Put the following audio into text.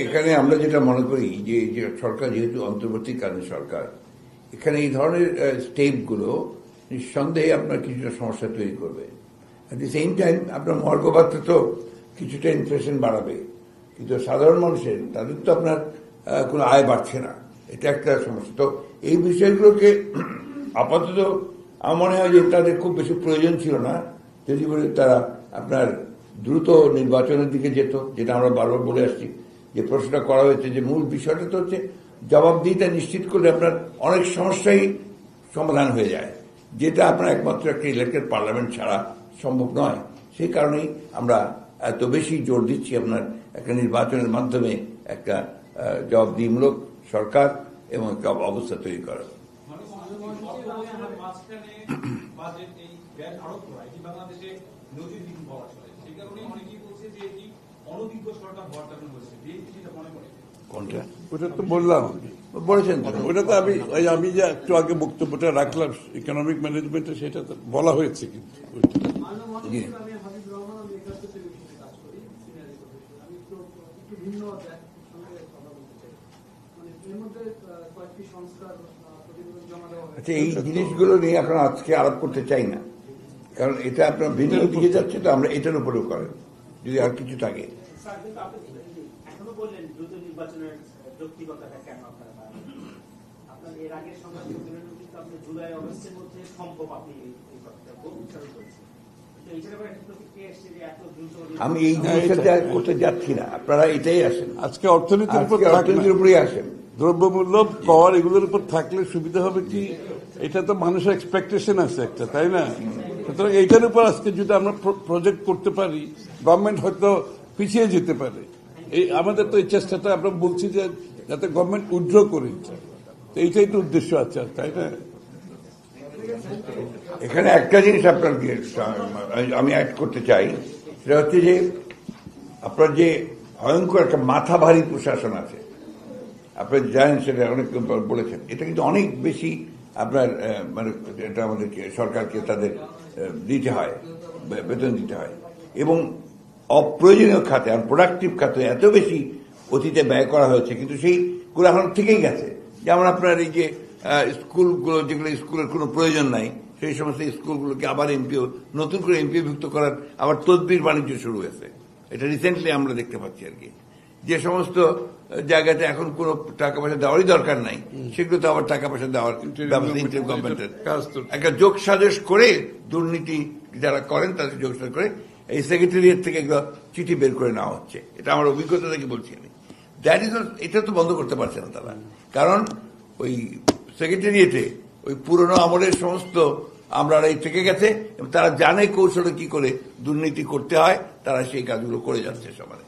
এখানে আমরা যেটা মনে করি যে সরকার যেহেতু অন্তর্বর্তীকালীন সরকার, এখানে এই ধরনের স্টেপগুলো নিঃসন্দেহে আপনার কিছুটা সমস্যা তৈরি করবে। অ্যাট দি সেম টাইম আপনার মর্গ ভাতা তো কিছুটা ইনফ্লেশন বাড়াবে, কিন্তু সাধারণ মানুষের তাদের তো আপনার কোনো আয় বাড়ছে না, এটা একটা সমস্যা। তো এই বিষয়গুলোকে আপাতত আমার মনে হয় যে তাদের খুব বেশি প্রয়োজন ছিল না যদি বলে তারা আপনার দ্রুত নির্বাচনের দিকে যেত, যেটা আমরা বারবার বলে আসছি। যে প্রশ্নটা করা হয়েছে যে মূল বিষয়টা তো হচ্ছে জবাবদিহিতা নিশ্চিত করলে আপনার অনেক সমস্যাই সমাধান হয়ে যায়, যেটা আপনার একমাত্র একটা ইলেক্টেড পার্লামেন্ট ছাড়া সম্ভব নয়। সেই কারণেই আমরা এত বেশি জোর দিচ্ছি আপনার একটা নির্বাচনের মাধ্যমে একটা জবাবদিহিমূলক সরকার এবং একটা অবস্থা তৈরি করা। কোনটা? ওটা তো বললাম, বলেছেন ওটা তো আমি যে একটু আগে বক্তব্যটা রাখলাম ইকোনমিক ম্যানেজমেন্টে, সেটা তো বলা হয়েছে। কিন্তু আচ্ছা, এই জিনিসগুলো নিয়ে আপনারা আজকে আলাপ করতে চাই না, কারণ এটা আপনার ভিন্ন দিকে যাচ্ছে। তো আমরা এটার উপরেও করেন যদি আর কিছু থাকে। আমি এই জিনিসটা করতে যাচ্ছি না, আপনারা এটাই আসেন। আজকে অর্থনীতির উপরেই আসেন। দ্রব্যমূল্য, কর, এগুলোর উপর থাকলে সুবিধা হবে কি, এটা তো মানুষের এক্সপেকটেশন আছে একটা, তাই না? সুতরাং এইটার উপর আজকে যদি আমরা প্রজেক্ট করতে পারি, গভর্নমেন্ট হয়তো পিছিয়ে যেতে পারে। আমাদের তো এই চেষ্টাটা আমরা বলছি যে যাতে গভর্নমেন্ট উইথড্র করে, তো এইটাই তো উদ্দেশ্য আছে, তাই না? এখানে একটা জিনিস আপনাকে আমি অ্যাড করতে চাই, সেটা হচ্ছে যে আপনার যে ভয়ঙ্কর একটা মাথা ভারী প্রশাসন আছে, আপনার জানেন, সেটা অনেক বলেছেন। এটা কিন্তু অনেক বেশি আপনার মানে এটা আমাদেরকে সরকারকে তাদের দিতে হয়, বেতন দিতে হয়, এবং অপ্রয়োজনীয় খাতে আর প্রোডাক্টিভ খাতে এত বেশি অতীতে ব্যয় করা হয়েছে, কিন্তু সেইগুলো এখন থেকেই গেছে। যেমন আপনার এই যে স্কুলগুলো, যেগুলো স্কুলের কোনো প্রয়োজন নাই, সেই সমস্ত স্কুলগুলোকে আবার নতুন করে এমপিওভুক্ত করার আবার তদবির বাণিজ্য শুরু হয়েছে। এটা রিসেন্টলি আমরা দেখতে পাচ্ছি আর কি। যে সমস্ত জায়গাতে এখন কোনো টাকা পয়সা দেওয়ারই দরকার নাই, সেগুলোতে আবার টাকা পয়সা দেওয়ার ব্যবস্থা ইন্টারিম গভর্নমেন্টের একটা যোগ সাজস করে, দুর্নীতি যারা করেন তাদের যোগ সাজস করে এই সেক্রেটারিয়েট থেকে এগুলো চিঠি বের করে নেওয়া হচ্ছে। এটা আমার অভিজ্ঞতা থেকে বলছি আমি। দ্যাট ইজ, এটা তো বন্ধ করতে পারছে না তারা, কারণ ওই সেক্রেটারিয়েটে ওই পুরনো আমলের সমস্ত আমরাই থেকে গেছে এবং তারা জানে কৌশলে কি করে দুর্নীতি করতে হয়, তারা সেই কাজগুলো করে যাচ্ছে সবাই।